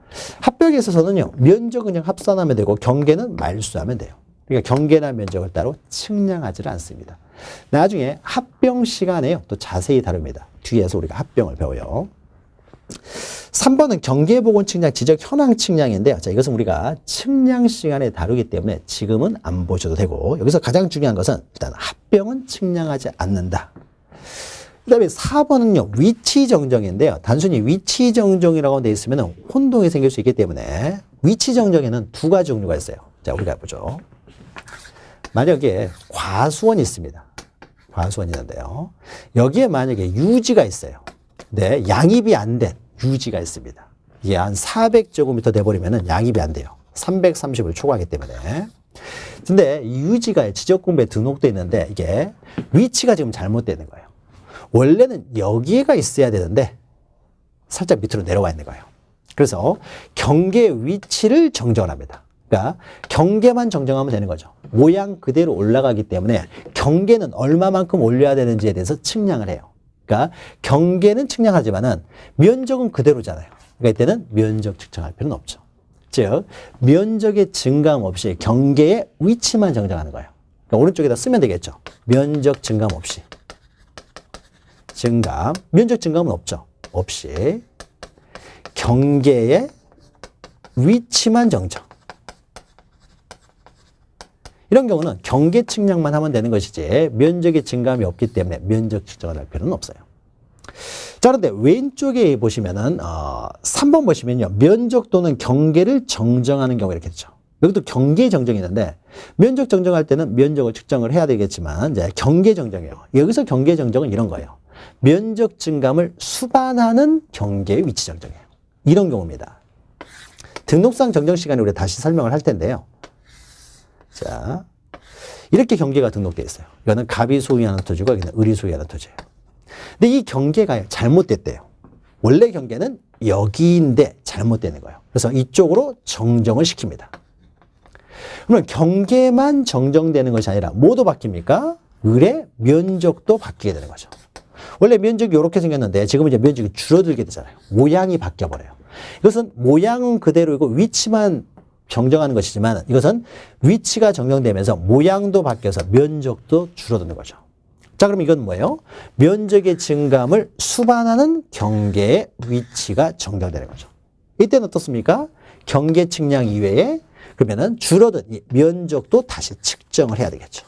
합병에 있어서는요. 면적은 그냥 합산하면 되고 경계는 말수하면 돼요. 그러니까 경계나 면적을 따로 측량하지를 않습니다. 나중에 합병 시간에요. 또 자세히 다룹니다. 뒤에서 우리가 합병을 배워요. 3번은 경계보건 측량, 지적 현황 측량인데요. 자, 이것은 우리가 측량 시간에 다루기 때문에 지금은 안 보셔도 되고 여기서 가장 중요한 것은 일단 합병은 측량하지 않는다. 그 다음에 4번은요. 위치 정정인데요. 단순히 위치 정정이라고 되어 있으면 혼동이 생길 수 있기 때문에 위치 정정에는 두 가지 종류가 있어요. 자, 우리가 보죠. 만약에 과수원이 있습니다. 과수원이 있는데요. 여기에 만약에 유지가 있어요. 네, 양입이 안 된 유지가 있습니다. 이게 한 400제곱미터 돼버리면 양입이 안 돼요. 330을 초과하기 때문에. 근데 이 유지가 지적공부에 등록되어 있는데 이게 위치가 지금 잘못되어 있는 거예요. 원래는 여기가 있어야 되는데 살짝 밑으로 내려와 있는 거예요. 그래서 경계 위치를 정정을 합니다. 그러니까 경계만 정정하면 되는 거죠. 모양 그대로 올라가기 때문에 경계는 얼마만큼 올려야 되는지에 대해서 측량을 해요. 그러니까 경계는 측량하지만은 면적은 그대로잖아요. 그러니까 이때는 면적 측정할 필요는 없죠. 즉 면적의 증감 없이 경계의 위치만 정정하는 거예요. 그러니까 오른쪽에다 쓰면 되겠죠. 면적 증감 없이. 증감, 면적 증감은 없죠. 없이 경계의 위치만 정정. 이런 경우는 경계 측량만 하면 되는 것이지 면적의 증감이 없기 때문에 면적 측정을 할 필요는 없어요. 자, 그런데 왼쪽에 보시면은 3번 보시면요. 면적 또는 경계를 정정하는 경우 이렇게 있죠. 여기도 경계 정정이 있는데 면적 정정할 때는 면적을 측정을 해야 되겠지만 이제 경계 정정이에요. 여기서 경계 정정은 이런 거예요. 면적 증감을 수반하는 경계의 위치 정정이에요. 이런 경우입니다. 등록상 정정 시간에 우리가 다시 설명을 할 텐데요. 자, 이렇게 경계가 등록되어 있어요. 이거는 갑이 소유하는 토지고 여기는 을이 소유하는 토지예요. 근데 이 경계가 잘못됐대요. 원래 경계는 여기인데 잘못되는 거예요. 그래서 이쪽으로 정정을 시킵니다. 그러면 경계만 정정되는 것이 아니라 뭐도 바뀝니까? 을의 면적도 바뀌게 되는 거죠. 원래 면적이 이렇게 생겼는데 지금 이제 면적이 줄어들게 되잖아요. 모양이 바뀌어버려요. 이것은 모양은 그대로이고 위치만 정정하는 것이지만 이것은 위치가 정정되면서 모양도 바뀌어서 면적도 줄어드는 거죠. 자, 그럼 이건 뭐예요? 면적의 증감을 수반하는 경계의 위치가 정렬되는 거죠. 이때는 어떻습니까? 경계 측량 이외에 그러면은 줄어든 이 면적도 다시 측정을 해야 되겠죠.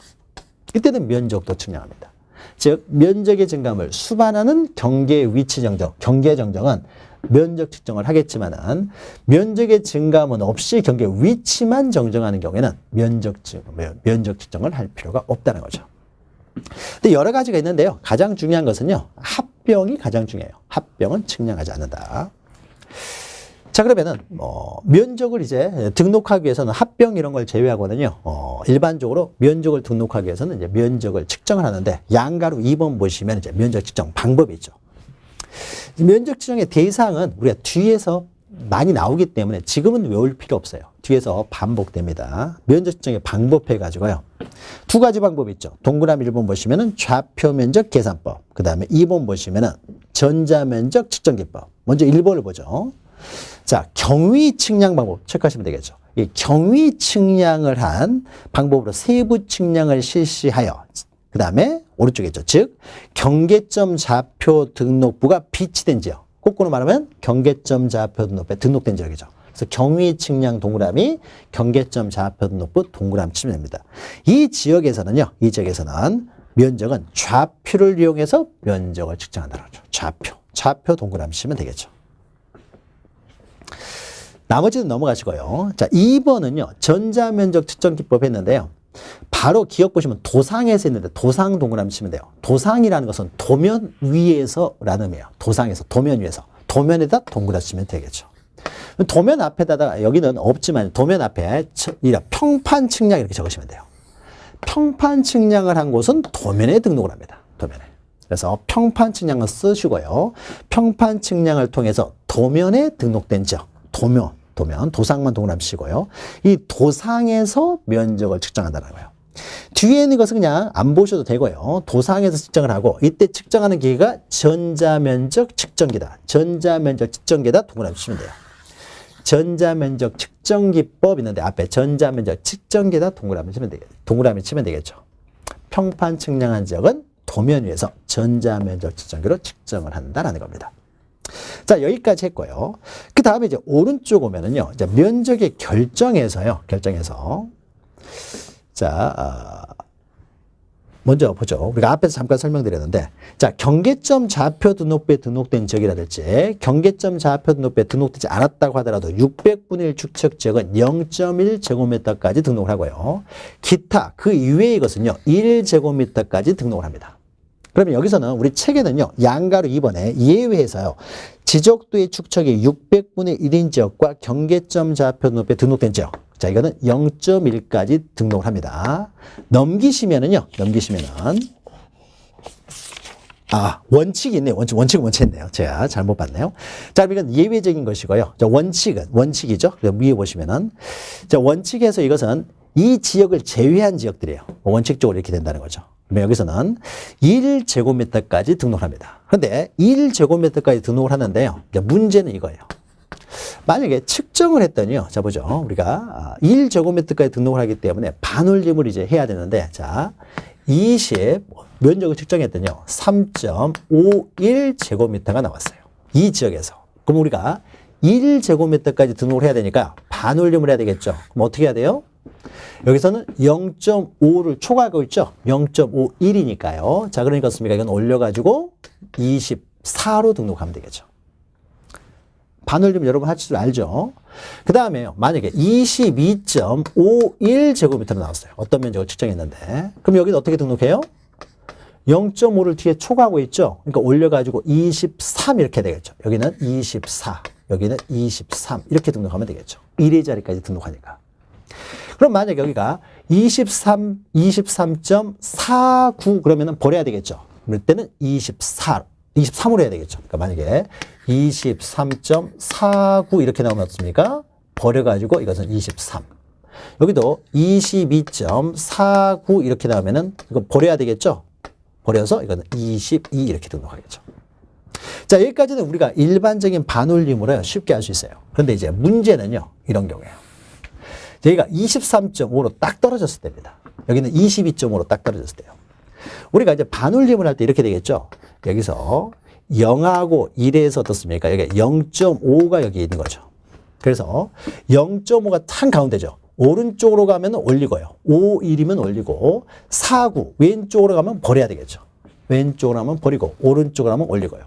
이때는 면적도 측량합니다. 즉 면적의 증감을 수반하는 경계의 위치 정정, 경계 정정은 면적 측정을 하겠지만은 면적의 증감은 없이 경계 위치만 정정하는 경우에는 면적 측정을 할 필요가 없다는 거죠. 근데 여러 가지가 있는데요. 가장 중요한 것은요. 합병이 가장 중요해요. 합병은 측량하지 않는다. 자, 그러면은 면적을 이제 등록하기 위해서는 합병 이런 걸 제외하거든요. 일반적으로 면적을 등록하기 위해서는 이제 면적을 측정을 하는데 양가로 2번 보시면 이제 면적 측정 방법이 있죠. 면적 측정의 대상은 우리가 뒤에서 많이 나오기 때문에 지금은 외울 필요 없어요. 뒤에서 반복됩니다. 면적 측정의 방법 해가지고요. 두 가지 방법이 있죠. 동그라미 1번 보시면은 좌표 면적 계산법. 그 다음에 2번 보시면은 전자면적 측정기법. 먼저 1번을 보죠. 자, 경위 측량 방법 체크하시면 되겠죠. 이 경위 측량을 한 방법으로 세부 측량을 실시하여 그 다음에 오른쪽에 있죠. 즉 경계점 좌표 등록부가 비치된 지역. 거꾸로 말하면 경계점 좌표 등록부에 등록된 지역이죠. 그래서 경위 측량 동그라미 경계점 좌표 등록부 동그라미 치면 됩니다. 이 지역에서는요. 이 지역에서는 면적은 좌표를 이용해서 면적을 측정한다는 거죠. 좌표 동그라미 치면 되겠죠. 나머지는 넘어가시고요. 자, 2번은요. 전자면적 측정 기법 했는데요. 바로 기억 보시면 도상에서 했는데 도상 동그라미 치면 돼요. 도상이라는 것은 도면 위에서라는 의미예요. 도상에서, 도면 위에서. 도면에다 동그라미 치면 되겠죠. 도면 앞에다가 여기는 없지만 도면 앞에 평판 측량 이렇게 적으시면 돼요. 평판 측량을 한 곳은 도면에 등록을 합니다. 도면에. 그래서 평판 측량을 쓰시고요. 평판 측량을 통해서 도면에 등록된 지역. 도면, 도상만 동그라미 치고요. 이 도상에서 면적을 측정한다는 거예요. 뒤에 있는 것은 그냥 안 보셔도 되고요. 도상에서 측정을 하고 이때 측정하는 기계가 전자면적 측정기다. 전자면적 측정기에다 동그라미 치면 돼요. 전자면적 측정기법 있는데 앞에 전자면적 측정기에다 동그라미 치면 되겠죠. 평판 측량한 지역은 도면 위에서 전자면적 측정기로 측정을 한다라는 겁니다. 자, 여기까지 했고요. 그 다음에 이제 오른쪽 오면은요, 이제 면적의 결정에서요, 자, 먼저 보죠. 우리가 앞에서 잠깐 설명드렸는데, 자, 경계점 좌표 등록부에 등록된 지역이라든지, 경계점 좌표 등록부에 등록되지 않았다고 하더라도 600분의 1 축척 지역은 0.1제곱미터까지 등록을 하고요. 기타, 그 이외의 것은요, 1제곱미터까지 등록을 합니다. 그러면 여기서는 우리 책에는요. 양가로 2번에 예외해서요. 지적도의 축척이 600분의 1인 지역과 경계점 좌표 등록부에 등록된 지역. 자, 이거는 0.1까지 등록을 합니다. 넘기시면은요. 원칙이 있네요. 원칙은 원칙했네요. 제가 잘못 봤네요. 자, 이건 예외적인 것이고요. 자, 원칙이죠. 위에 보시면은. 자, 원칙에서 이것은 이 지역을 제외한 지역들이에요. 원칙적으로 이렇게 된다는 거죠. 그러면 여기서는 1제곱미터까지 등록을 합니다. 그런데 1제곱미터까지 등록을 하는데요. 문제는 이거예요. 만약에 측정을 했더니요. 자, 보죠. 우리가 1제곱미터까지 등록을 하기 때문에 반올림을 이제 해야 되는데, 자, 면적을 측정했더니요. 3.51제곱미터가 나왔어요. 이 지역에서. 그럼 우리가 1제곱미터까지 등록을 해야 되니까 반올림을 해야 되겠죠. 그럼 어떻게 해야 돼요? 여기서는 0.5를 초과하고 있죠. 0.51이니까요. 자, 그러니까 어떻습니까? 이건 올려가지고 24로 등록하면 되겠죠. 반올림 여러분 하실 줄 알죠? 그 다음에 만약에 22.51제곱미터로 나왔어요. 어떤 면적을 측정했는데. 그럼 여기는 어떻게 등록해요? 0.5를 뒤에 초과하고 있죠. 그러니까 올려가지고 23 이렇게 되겠죠. 여기는 24, 여기는 23 이렇게 등록하면 되겠죠. 1의 자리까지 등록하니까. 그럼 만약 여기가 23.49 그러면은 버려야 되겠죠. 그럴 때는 23으로 해야 되겠죠. 그러니까 만약에 23.49 이렇게 나오면 어떻습니까? 버려가지고 이것은 23. 여기도 22.49 이렇게 나오면은 이거 버려야 되겠죠. 버려서 이거는 22 이렇게 등록하겠죠. 자, 여기까지는 우리가 일반적인 반올림으로 쉽게 할 수 있어요. 그런데 이제 문제는요, 이런 경우예요. 여기가 23.5로 딱 떨어졌을 때입니다. 여기는 22.5로 딱 떨어졌을 때요. 우리가 이제 반올림을 할 때 이렇게 되겠죠. 여기서 0하고 1에서 어떻습니까? 여기 0.5가 여기 있는 거죠. 그래서 0.5가 한 가운데죠. 오른쪽으로 가면 올리고요. 5, 1이면 올리고 4, 9 왼쪽으로 가면 버려야 되겠죠. 왼쪽으로 하면 버리고 오른쪽으로 하면 올리고요.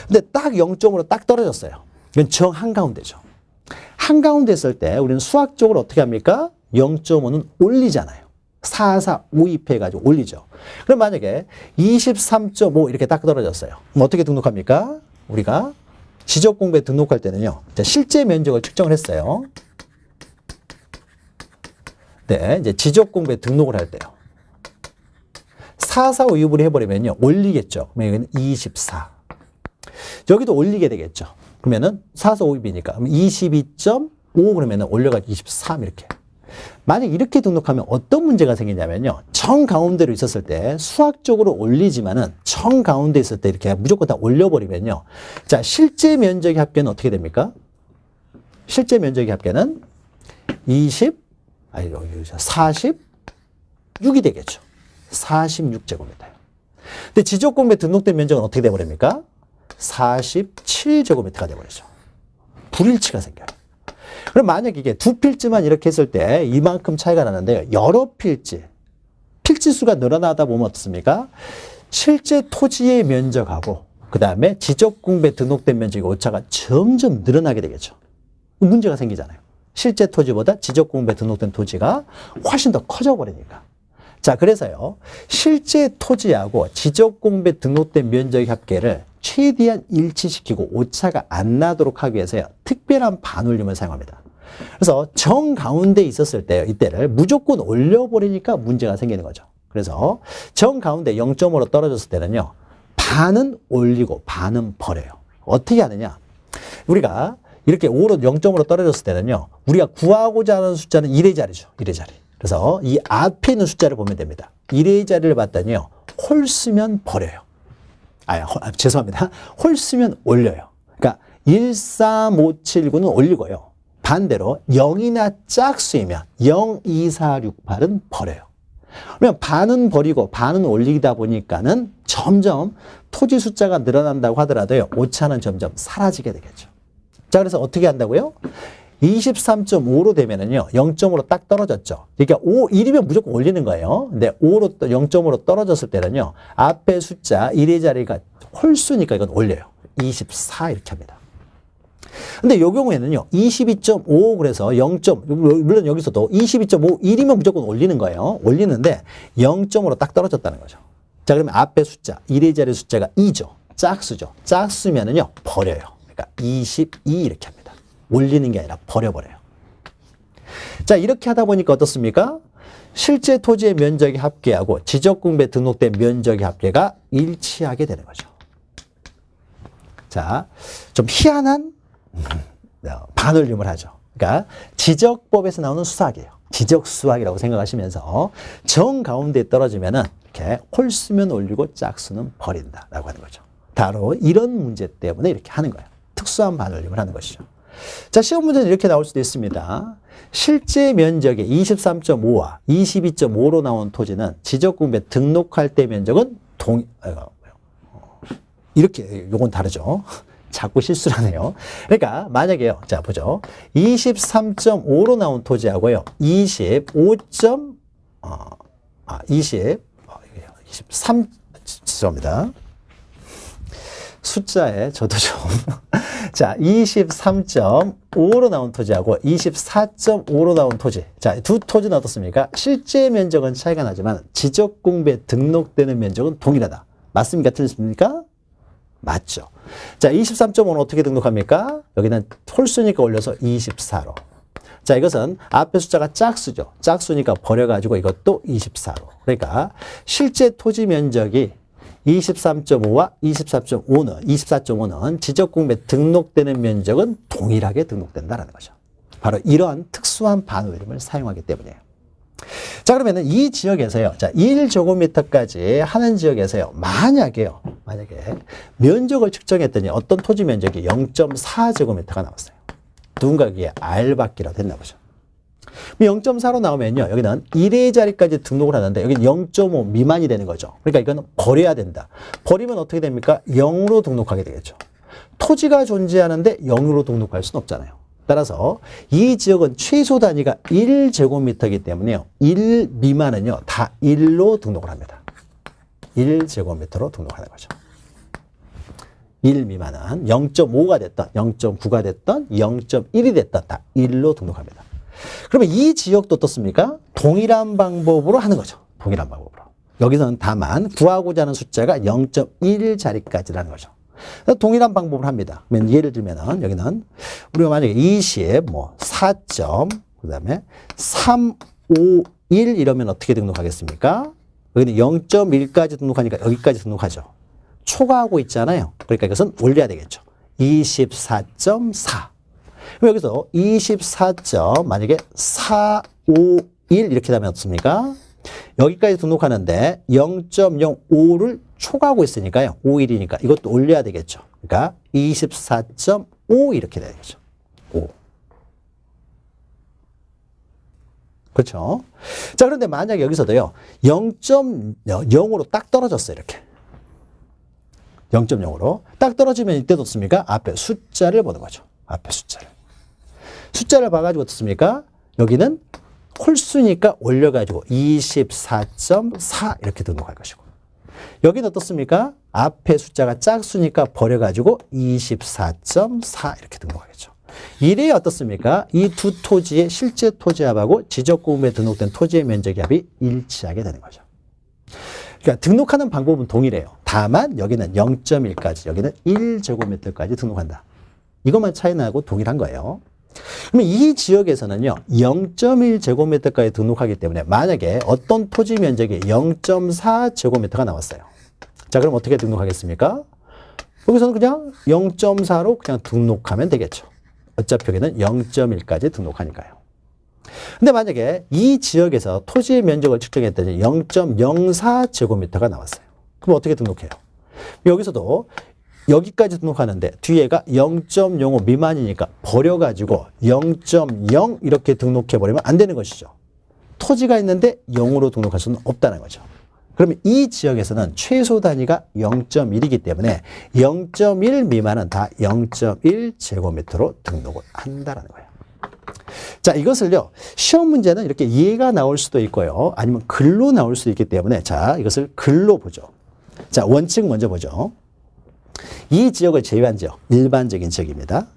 근데 딱 0.5로 딱 떨어졌어요. 이건 정 한가운데죠. 한가운데 있을 때 우리는 수학적으로 어떻게 합니까? 0.5는 올리잖아요. 4, 4, 5, 2 해가지고 올리죠. 그럼 만약에 23.5 이렇게 딱 떨어졌어요. 그럼 어떻게 등록합니까? 우리가 지적 공부에 등록할 때는요. 실제 면적을 측정을 했어요. 네, 이제 지적 공부에 등록을 할 때요. 4, 4, 5, 2분의 해버리면요. 올리겠죠. 그러면 여기는 24. 여기도 올리게 되겠죠. 그러면은 4, 4, 5, 2니까. 그럼 22.5 그러면은 올려가지고 23 이렇게. 만약 이렇게 등록하면 어떤 문제가 생기냐면요. 정 가운데로 있었을 때 수학적으로 올리지만은 정 가운데 있을 때 이렇게 무조건 다 올려버리면요. 자, 실제 면적의 합계는 어떻게 됩니까? 실제 면적의 합계는 46이 되겠죠. 46제곱미터예요. 근데 지적 공부에 등록된 면적은 어떻게 돼버립니까? 47제곱미터가 돼버리죠. 불일치가 생겨요. 그럼 만약 이게 두 필지만 이렇게 했을 때 이만큼 차이가 나는데요. 여러 필지 수가 늘어나다 보면 어떻습니까? 실제 토지의 면적하고 그 다음에 지적 공부에 등록된 면적의 오차가 점점 늘어나게 되겠죠. 문제가 생기잖아요. 실제 토지보다 지적 공부에 등록된 토지가 훨씬 더 커져 버리니까. 자, 그래서요. 실제 토지하고 지적 공부에 등록된 면적의 합계를 최대한 일치시키고 오차가 안 나도록 하기 위해서요. 특별한 반올림을 사용합니다. 그래서 정 가운데 있었을 때 이때를 무조건 올려버리니까 문제가 생기는 거죠. 그래서 정 가운데 0.5로 떨어졌을 때는요. 반은 올리고 반은 버려요. 어떻게 하느냐. 우리가 이렇게 5로 0.5로 떨어졌을 때는요. 우리가 구하고자 하는 숫자는 1의 자리죠. 1의 자리. 그래서 이 앞에 있는 숫자를 보면 됩니다. 1의 자리를 봤더니요. 홀 쓰면 버려요. 죄송합니다. 홀 쓰면 올려요. 그러니까 1, 3, 5, 7, 9는 올리고요. 반대로 0이나 짝수이면 0, 2, 4, 6, 8은 버려요. 그러면 반은 버리고 반은 올리다 보니까는 점점 토지 숫자가 늘어난다고 하더라도요. 오차는 점점 사라지게 되겠죠. 자, 그래서 어떻게 한다고요? 23.5로 되면은요, 0.5로 딱 떨어졌죠. 그러니까 1이면 무조건 올리는 거예요. 근데 0.5로 떨어졌을 때는요, 앞에 숫자 1의 자리가 홀수니까 이건 올려요. 24 이렇게 합니다. 근데 이 경우에는요, 22.5 그래서 물론 여기서도 22.5, 1이면 무조건 올리는 거예요. 올리는데 0.5로 딱 떨어졌다는 거죠. 자, 그러면 앞에 숫자, 1의 자리 숫자가 2죠. 짝수죠. 짝수면은요, 버려요. 그러니까 22 이렇게 합니다. 올리는 게 아니라 버려버려요. 자, 이렇게 하다 보니까 어떻습니까? 실제 토지의 면적의 합계하고 지적 공부에 등록된 면적의 합계가 일치하게 되는 거죠. 자, 좀 희한한 반올림을 하죠. 그러니까 지적법에서 나오는 수학이에요. 지적수학이라고 생각하시면서 정 가운데에 떨어지면은 이렇게 홀 쓰면 올리고 짝수는 버린다라고 하는 거죠. 바로 이런 문제 때문에 이렇게 하는 거예요. 특수한 반올림을 하는 것이죠. 자, 시험 문제는 이렇게 나올 수도 있습니다. 실제 면적의 23.5와 22.5로 나온 토지는 지적 공부에 등록할 때 면적은 이렇게, 요건 다르죠. 자꾸 실수를 하네요. 그러니까 만약에요. 자, 보죠. 23.5로 나온 토지하고요. 23 죄송합니다. 숫자에 저도 좀. 자, 23.5로 나온 토지하고 24.5로 나온 토지. 자, 두 토지는 어떻습니까? 실제 면적은 차이가 나지만 지적 공부에 등록되는 면적은 동일하다. 맞습니까? 틀렸습니까? 맞죠. 자, 23.5는 어떻게 등록합니까? 여기는 홀수니까 올려서 24로. 자, 이것은 앞에 숫자가 짝수죠. 짝수니까 버려가지고 이것도 24로. 그러니까 실제 토지 면적이 23.5와 24.5는 지적 공부에 등록되는 면적은 동일하게 등록된다는 거죠. 바로 이러한 특수한 반올림을 사용하기 때문이에요. 자, 그러면은 이 지역에서요. 자, 1제곱미터까지 하는 지역에서요. 만약에 면적을 측정했더니 어떤 토지 면적이 0.4제곱미터가 나왔어요. 누군가 여기에 R받기라도 했나 보죠. 0.4로 나오면요. 여기는 1의 자리까지 등록을 하는데 여기 0.5 미만이 되는 거죠. 그러니까 이거는 버려야 된다. 버리면 어떻게 됩니까? 0으로 등록하게 되겠죠. 토지가 존재하는데 0으로 등록할 수는 없잖아요. 따라서 이 지역은 최소 단위가 1제곱미터이기 때문에요. 1 미만은요. 다 1로 등록을 합니다. 1제곱미터로 등록하는 거죠. 1 미만은 0.5가 됐던 0.9가 됐던 0.1이 됐던 다 1로 등록합니다. 그러면 이 지역도 어떻습니까? 동일한 방법으로 하는 거죠. 동일한 방법으로. 여기서는 다만 구하고자 하는 숫자가 0.1 자리까지라는 거죠. 동일한 방법을 합니다. 그러면 예를 들면 여기는 우리가 만약에 20, 4점, 그 다음에 3, 5, 1 이러면 어떻게 등록하겠습니까? 여기는 0.1까지 등록하니까 여기까지 등록하죠. 초과하고 있잖아요. 그러니까 이것은 올려야 되겠죠. 24.4. 그럼 여기서 24점 만약에 4, 5, 1 이렇게 되면 어떻습니까? 여기까지 등록하는데 0.05를 초과하고 있으니까요. 51이니까 이것도 올려야 되겠죠. 그러니까 24.5 이렇게 되겠죠. 5. 그렇죠? 자, 그런데 만약에 여기서도요. 0.0으로 딱 떨어졌어요. 이렇게. 0.0으로. 딱 떨어지면 이때도 어떻습니까? 앞에 숫자를 보는 거죠. 앞에 숫자를. 숫자를 봐가지고 어떻습니까? 여기는 홀수니까 올려가지고 24.4 이렇게 등록할 것이고. 여기는 어떻습니까? 앞에 숫자가 짝수니까 버려가지고 24.4 이렇게 등록하겠죠. 이래 어떻습니까? 이 두 토지의 실제 토지합하고 지적구분부에 등록된 토지의 면적의 합이 일치하게 되는 거죠. 그러니까 등록하는 방법은 동일해요. 다만 여기는 0.1까지, 여기는 1제곱미터까지 등록한다. 이것만 차이 나고 동일한 거예요. 그러면 이 지역에서는요, 0.1제곱미터까지 등록하기 때문에 만약에 어떤 토지 면적이 0.4제곱미터가 나왔어요. 자, 그럼 어떻게 등록하겠습니까? 여기서는 그냥 0.4로 그냥 등록하면 되겠죠. 어차피 여기는 0.1까지 등록하니까요. 근데 만약에 이 지역에서 토지의 면적을 측정했더니 0.04제곱미터가 나왔어요. 그럼 어떻게 등록해요? 여기서도 여기까지 등록하는데 뒤에가 0.05 미만이니까 버려가지고 0.0 이렇게 등록해버리면 안 되는 것이죠. 토지가 있는데 0으로 등록할 수는 없다는 거죠. 그러면 이 지역에서는 최소 단위가 0.1이기 때문에 0.1 미만은 다 0.1제곱미터로 등록을 한다는 거예요. 자, 이것을요, 시험 문제는 이렇게 예가 나올 수도 있고요. 아니면 글로 나올 수도 있기 때문에 자, 이것을 글로 보죠. 자, 원칙 먼저 보죠. 이 지역을 제외한 지역, 일반적인 지역입니다.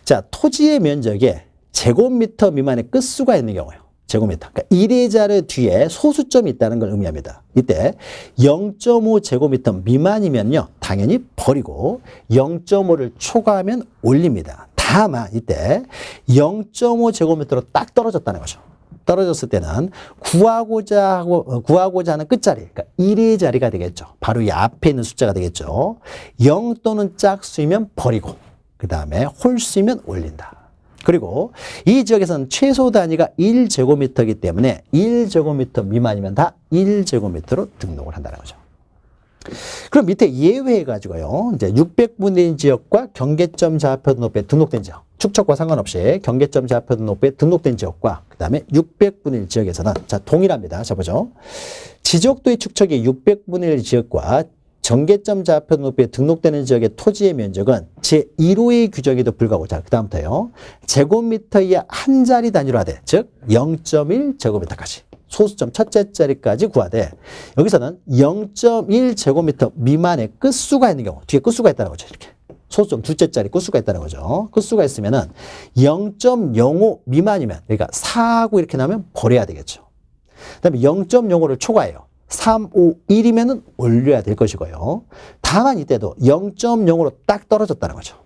자, 토지의 면적에 제곱미터 미만의 끝수가 있는 경우예요. 제곱미터. 그러니까 1의 자리 뒤에 소수점이 있다는 걸 의미합니다. 이때 0.5제곱미터 미만이면요, 당연히 버리고 0.5를 초과하면 올립니다. 다만 이때 0.5제곱미터로 딱 떨어졌다는 거죠. 떨어졌을 때는 구하고자 하는 끝자리, 그러니까 1의 자리가 되겠죠. 바로 이 앞에 있는 숫자가 되겠죠. 0 또는 짝수이면 버리고, 그 다음에 홀수이면 올린다. 그리고 이 지역에서는 최소 단위가 1제곱미터이기 때문에 1제곱미터 미만이면 다 1제곱미터로 등록을 한다는 거죠. 그럼 밑에 예외해가지고요, 이제 600분의 1 지역과 경계점 좌표 등록부에 등록된 지역, 축척과 상관없이 경계점 좌표 등록부에 등록된 지역과 그 다음에 600분의 1 지역에서는 자, 동일합니다. 자, 보죠. 지적도의 축척이 600분의 1 지역과 경계점 좌표 등록부에 등록되는 지역의 토지의 면적은 제1호의 규정에도 불구하고, 자, 그 다음부터요, 제곱미터 이하 한 자리 단위로 하되, 즉 0.1제곱미터까지 소수점 첫째 자리까지 구하되, 여기서는 0.1제곱미터 미만의 끝수가 있는 경우, 뒤에 끝수가 있다는 거죠. 이렇게 소수점 둘째 자리 끝수가 있다는 거죠. 끝수가 있으면은 0.05 미만이면, 그러니까 4하고 이렇게 나면 버려야 되겠죠. 그 다음에 0.05를 초과해요. 3, 5, 1이면은 올려야 될 것이고요. 다만 이때도 0.0으로 딱 떨어졌다는 거죠.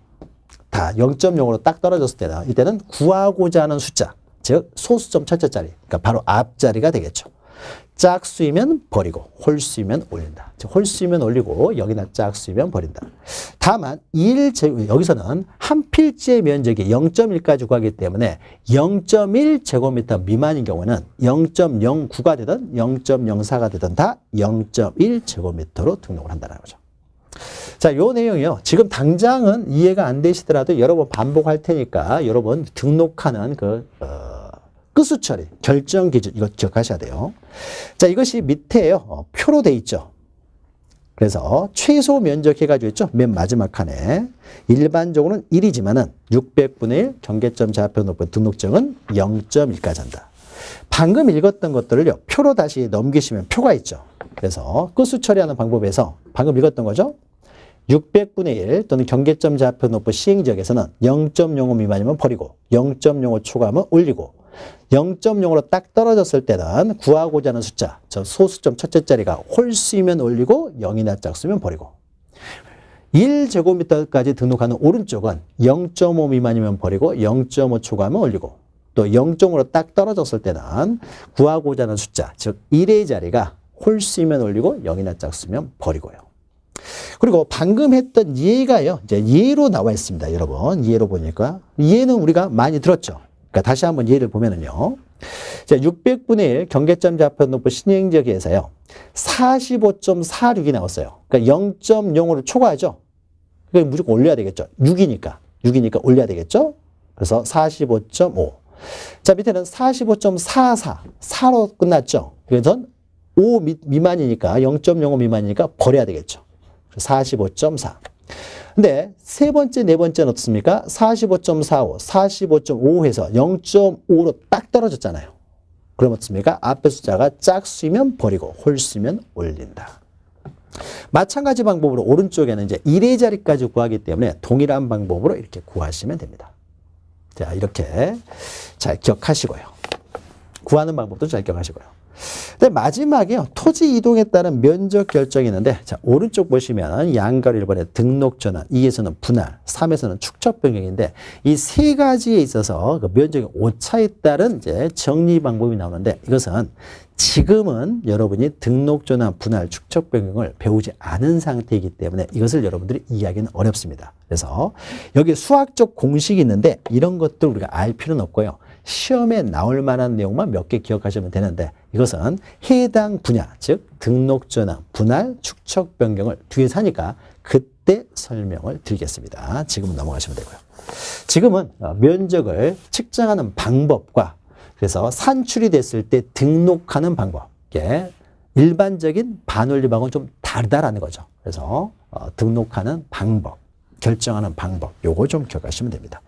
다 0.0으로 딱 떨어졌을 때는 이때는 구하고자 하는 숫자, 즉 소수점 첫째 자리, 그러니까 바로 앞자리가 되겠죠. 짝수이면 버리고 홀수이면 올린다. 즉 홀수이면 올리고 여기나 짝수이면 버린다. 다만 여기서는 한 필지의 면적이 0.1까지 구하기 때문에 0.1제곱미터 미만인 경우는 0.09가 되든 0.04가 되든 다 0.1제곱미터로 등록을 한다는 거죠. 자, 요 내용이요. 지금 당장은 이해가 안 되시더라도 여러 번 반복할 테니까 여러분 등록하는 끝수 처리, 결정 기준, 이거 기억하셔야 돼요. 자, 이것이 밑에요. 표로 돼 있죠. 그래서 최소 면적 해가지고 있죠. 맨 마지막 칸에. 일반적으로는 1이지만은 600분의 1 경계점 좌표 높은 등록증은 0.1까지 한다. 방금 읽었던 것들을요, 표로 다시 넘기시면 표가 있죠. 그래서 끝수 처리하는 방법에서 방금 읽었던 거죠. 600분의 1 또는 경계점 좌표 높은 시행지역에서는 0.05 미만이면 버리고 0.05 초과하면 올리고 0.0으로 딱 떨어졌을 때는 구하고자 하는 숫자, 저 소수점 첫째 자리가 홀수이면 올리고 0이나 짝수면 버리고 1제곱미터까지 등록하는 오른쪽은 0.5 미만이면 버리고 0.5 초과하면 올리고 또 0.5로 딱 떨어졌을 때는 구하고자 하는 숫자, 즉 1의 자리가 홀수이면 올리고 0이나 짝수면 버리고요. 그리고 방금 했던 예가요, 이제 예로 나와 있습니다. 여러분, 예로 보니까 예는 우리가 많이 들었죠. 그러니까 다시 한번 예를 보면은요. 자, 600분의 1 경계점 좌표 높은 신행지역에서요. 45.46이 나왔어요. 그러니까 0.05를 초과하죠. 그러니까 무조건 올려야 되겠죠. 6이니까 올려야 되겠죠. 그래서 45.5. 자, 밑에는 45.44. 4로 끝났죠. 그래서 5 미만이니까 0.05 미만이니까 버려야 되겠죠. 45.4. 근데 세 번째, 네 번째는 어떻습니까? 45.45, 45.5 해서 0.5로 딱 떨어졌잖아요. 그럼 어떻습니까? 앞에 숫자가 짝수면 버리고 홀수면 올린다. 마찬가지 방법으로 오른쪽에는 이제 1의 자리까지 구하기 때문에 동일한 방법으로 이렇게 구하시면 됩니다. 자, 이렇게 잘 기억하시고요. 구하는 방법도 잘 기억하시고요. 근데 마지막에요. 토지 이동에 따른 면적 결정이 있는데, 자, 오른쪽 보시면 양가로 1번에 등록 전환, 2에서는 분할, 3에서는 축적 변경인데, 이 세 가지에 있어서 그 면적의 오차에 따른 이제 정리 방법이 나오는데, 이것은 지금은 여러분이 등록 전환, 분할, 축적 변경을 배우지 않은 상태이기 때문에 이것을 여러분들이 이해하기는 어렵습니다. 그래서 여기 수학적 공식이 있는데 이런 것들 우리가 알 필요는 없고요. 시험에 나올 만한 내용만 몇 개 기억하시면 되는데 이것은 해당 분야, 즉 등록 전환, 분할, 축적 변경을 뒤에서 하니까 그때 설명을 드리겠습니다. 지금은 넘어가시면 되고요. 지금은 면적을 측정하는 방법과 그래서 산출이 됐을 때 등록하는 방법, 이게 일반적인 반올림하고는 좀 다르다라는 거죠. 그래서 등록하는 방법, 결정하는 방법, 요거 좀 기억하시면 됩니다.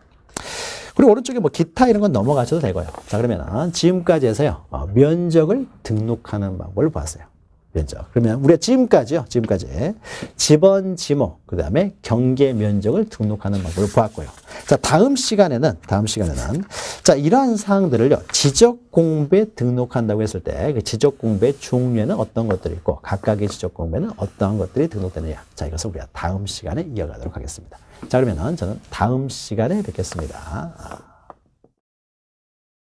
그리고 오른쪽에 뭐 기타 이런 건 넘어가셔도 되고요. 자, 그러면은 지금까지 해서요, 면적을 등록하는 방법을 봤어요. 면적. 그러면 우리가 지금까지 지번, 지목, 그 다음에 경계 면적을 등록하는 방법을 보았고요. 자, 다음 시간에는 자, 이러한 사항들을요, 지적 공부에 등록한다고 했을 때 그 지적 공부의 종류에는 어떤 것들이 있고 각각의 지적 공부에는 어떠한 것들이 등록되느냐. 자, 이것을 우리가 다음 시간에 이어가도록 하겠습니다. 자, 그러면은 저는 다음 시간에 뵙겠습니다.